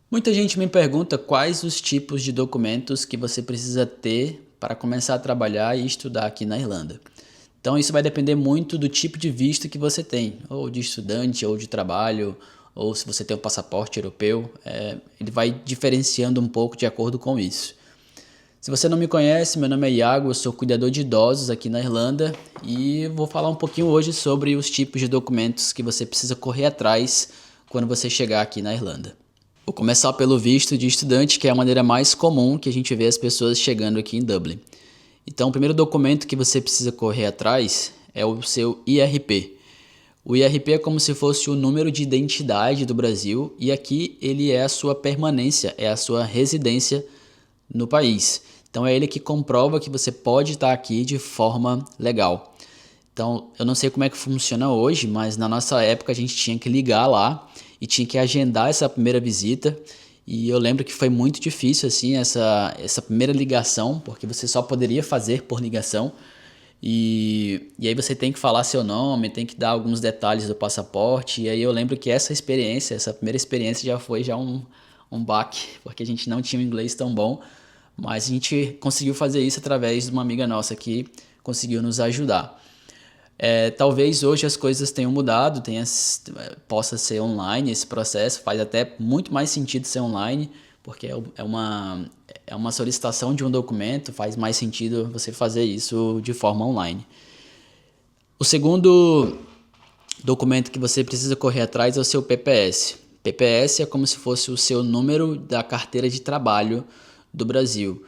Muita gente me pergunta quais os tipos de documentos que você precisa ter para começar a trabalhar e estudar aqui na Irlanda. Então isso vai depender muito do tipo de visto que você tem, ou de estudante, ou de trabalho, ou se você tem um passaporte europeu, ele vai diferenciando um pouco de acordo com isso. Se você não me conhece, meu nome é Iago, eu sou cuidador de idosos aqui na Irlanda e vou falar um pouquinho hoje sobre os tipos de documentos que você precisa correr atrás quando você chegar aqui na Irlanda. Vou começar pelo visto de estudante, que é a maneira mais comum que a gente vê as pessoas chegando aqui em Dublin. Então, o primeiro documento que você precisa correr atrás é o seu IRP. O IRP é como se fosse o número de identidade do Brasil e aqui ele é a sua permanência, é a sua residência no país. Então, é ele que comprova que você pode estar aqui de forma legal. Então, eu não sei como é que funciona hoje, mas na nossa época a gente tinha que ligar lá e tinha que agendar essa primeira visita. E eu lembro que foi muito difícil assim essa primeira ligação, porque você só poderia fazer por ligação. E aí você tem que falar seu nome, tem que dar alguns detalhes do passaporte. E aí eu lembro que essa primeira experiência já foi um baque, porque a gente não tinha um inglês tão bom. Mas a gente conseguiu fazer isso através de uma amiga nossa que conseguiu nos ajudar. Talvez hoje as coisas tenham mudado, possa ser online esse processo, faz até muito mais sentido ser online, porque é uma solicitação de um documento, faz mais sentido você fazer isso de forma online. O segundo documento que você precisa correr atrás é o seu PPS. PPS é como se fosse o seu número da carteira de trabalho do Brasil.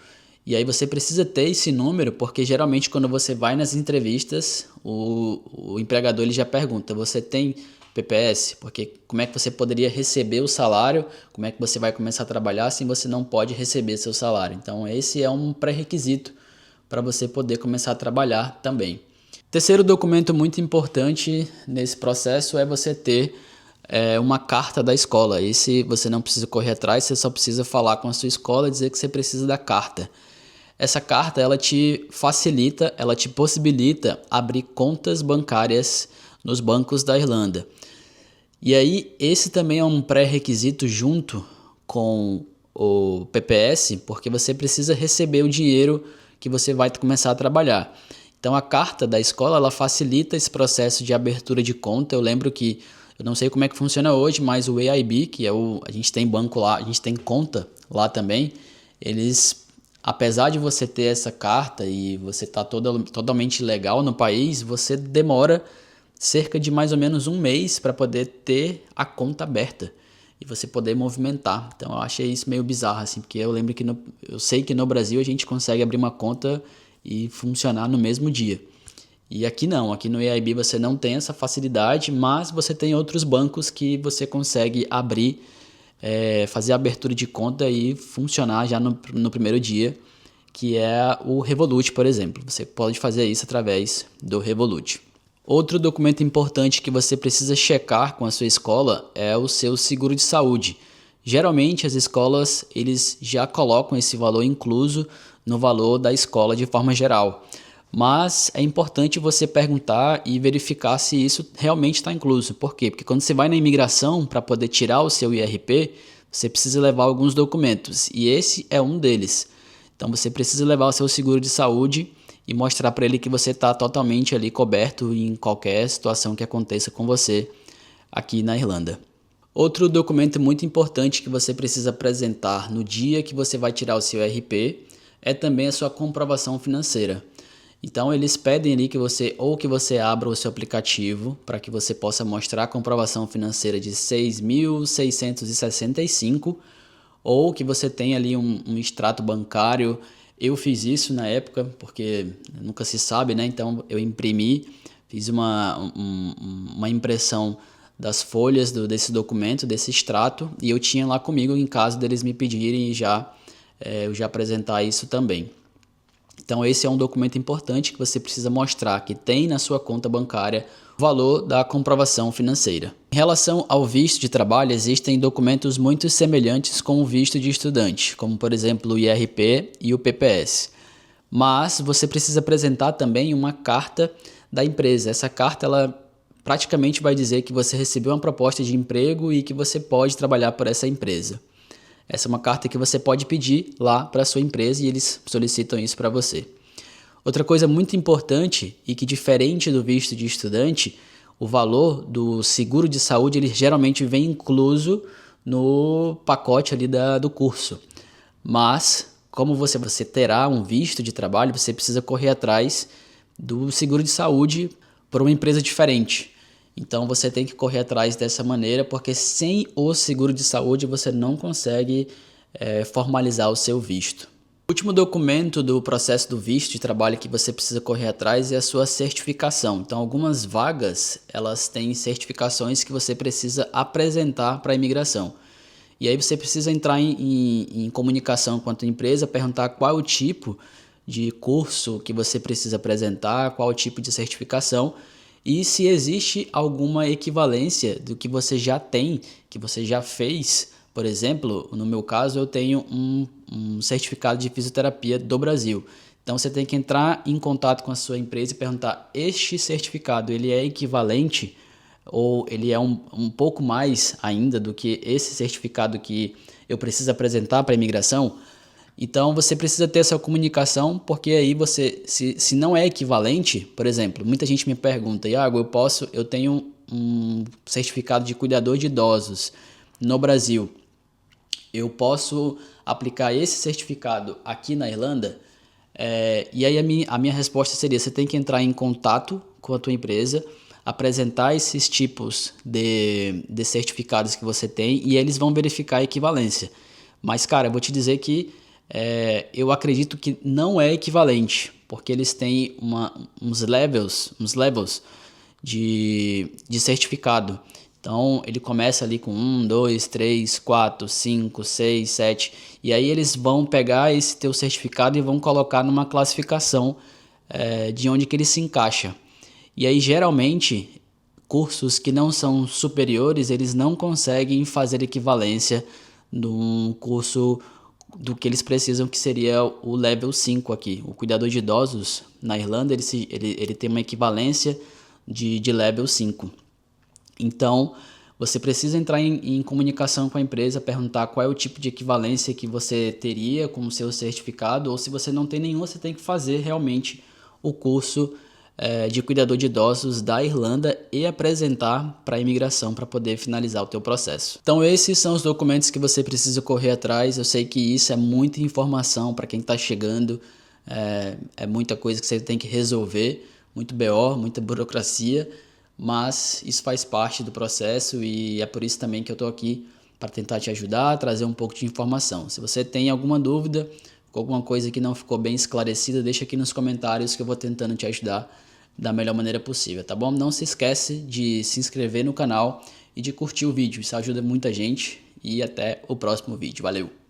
E aí você precisa ter esse número porque geralmente quando você vai nas entrevistas, o empregador ele já pergunta, você tem PPS? Porque como é que você poderia receber o salário, como é que você vai começar a trabalhar se você não pode receber seu salário? Então esse é um pré-requisito para você poder começar a trabalhar também. Terceiro documento muito importante nesse processo é você ter uma carta da escola. Esse você não precisa correr atrás, você só precisa falar com a sua escola e dizer que você precisa da carta. Essa carta ela te facilita, ela te possibilita abrir contas bancárias nos bancos da Irlanda. E aí esse também é um pré-requisito junto com o PPS, porque você precisa receber o dinheiro que você vai começar a trabalhar. Então a carta da escola ela facilita esse processo de abertura de conta. Eu lembro que eu não sei como é que funciona hoje, mas o AIB, que é a gente tem banco lá, a gente tem conta lá também, eles apesar de você ter essa carta e você estar totalmente legal no país, você demora cerca de mais ou menos um mês para poder ter a conta aberta e você poder movimentar. Então eu achei isso meio bizarro, assim, porque eu lembro que eu sei que no Brasil a gente consegue abrir uma conta e funcionar no mesmo dia. E aqui não, aqui no AIB você não tem essa facilidade, mas você tem outros bancos que você consegue abrir, fazer a abertura de conta e funcionar já no primeiro dia, que é o Revolut, por exemplo. Você pode fazer isso através do Revolut. Outro documento importante que você precisa checar com a sua escola é o seu seguro de saúde. Geralmente as escolas eles já colocam esse valor incluso no valor da escola de forma geral. Mas é importante você perguntar e verificar se isso realmente está incluso. Por quê? Porque quando você vai na imigração para poder tirar o seu IRP, você precisa levar alguns documentos e esse é um deles. Então você precisa levar o seu seguro de saúde e mostrar para ele que você está totalmente ali coberto em qualquer situação que aconteça com você aqui na Irlanda. Outro documento muito importante que você precisa apresentar no dia que você vai tirar o seu IRP é também a sua comprovação financeira. Então eles pedem ali que você abra o seu aplicativo para que você possa mostrar a comprovação financeira de 6.665 ou que você tenha ali um extrato bancário. Eu fiz isso na época porque nunca se sabe, né? Então eu imprimi, fiz uma impressão das folhas desse documento, desse extrato, e eu tinha lá comigo em caso deles me pedirem eu já apresentar isso também. Então esse é um documento importante que você precisa mostrar que tem na sua conta bancária o valor da comprovação financeira. Em relação ao visto de trabalho, existem documentos muito semelhantes com o visto de estudante, como por exemplo o IRP e o PPS. Mas você precisa apresentar também uma carta da empresa. Essa carta ela praticamente vai dizer que você recebeu uma proposta de emprego e que você pode trabalhar por essa empresa. Essa é uma carta que você pode pedir lá para a sua empresa e eles solicitam isso para você. Outra coisa muito importante e que diferente do visto de estudante, o valor do seguro de saúde ele geralmente vem incluso no pacote ali do curso. Mas como você terá um visto de trabalho, você precisa correr atrás do seguro de saúde por uma empresa diferente. Então você tem que correr atrás dessa maneira, porque sem o seguro de saúde você não consegue formalizar o seu visto. O último documento do processo do visto de trabalho que você precisa correr atrás é a sua certificação. Então algumas vagas elas têm certificações que você precisa apresentar para a imigração. E aí você precisa entrar em comunicação com a tua empresa, perguntar qual é o tipo de curso que você precisa apresentar, qual é o tipo de certificação e se existe alguma equivalência do que você já tem, que você já fez. Por exemplo, no meu caso eu tenho um certificado de fisioterapia do Brasil. Então você tem que entrar em contato com a sua empresa e perguntar, este certificado ele é equivalente ou ele é um pouco mais ainda do que esse certificado que eu preciso apresentar para a imigração? Então você precisa ter essa comunicação, porque aí você, se não é equivalente, por exemplo, muita gente me pergunta, Iago, eu tenho um certificado de cuidador de idosos no Brasil, eu posso aplicar esse certificado aqui na Irlanda? E aí a minha resposta seria, você tem que entrar em contato com a tua empresa, apresentar esses tipos de certificados que você tem e eles vão verificar a equivalência. Mas, cara, eu vou te dizer que eu acredito que não é equivalente, porque eles têm uns levels de certificado. Então ele começa ali com 1, 2, 3, 4, 5, 6, 7 e aí eles vão pegar esse teu certificado e vão colocar numa classificação de onde que ele se encaixa. E aí geralmente cursos que não são superiores eles não conseguem fazer equivalência num curso do que eles precisam, que seria o level 5 aqui. O cuidador de idosos na Irlanda ele tem uma equivalência de level 5. Então, você precisa entrar em comunicação com a empresa, perguntar qual é o tipo de equivalência que você teria com o seu certificado, ou se você não tem nenhum, você tem que fazer realmente o curso de cuidador de idosos da Irlanda e apresentar para a imigração para poder finalizar o teu processo. Então esses são os documentos que você precisa correr atrás. Eu sei que isso é muita informação para quem está chegando, é muita coisa que você tem que resolver, muito BO, muita burocracia, mas isso faz parte do processo e é por isso também que eu estou aqui para tentar te ajudar, trazer um pouco de informação. Se você tem alguma dúvida, alguma coisa que não ficou bem esclarecida, deixa aqui nos comentários que eu vou tentando te ajudar da melhor maneira possível, tá bom? Não se esquece de se inscrever no canal e de curtir o vídeo, isso ajuda muita gente e até o próximo vídeo. Valeu!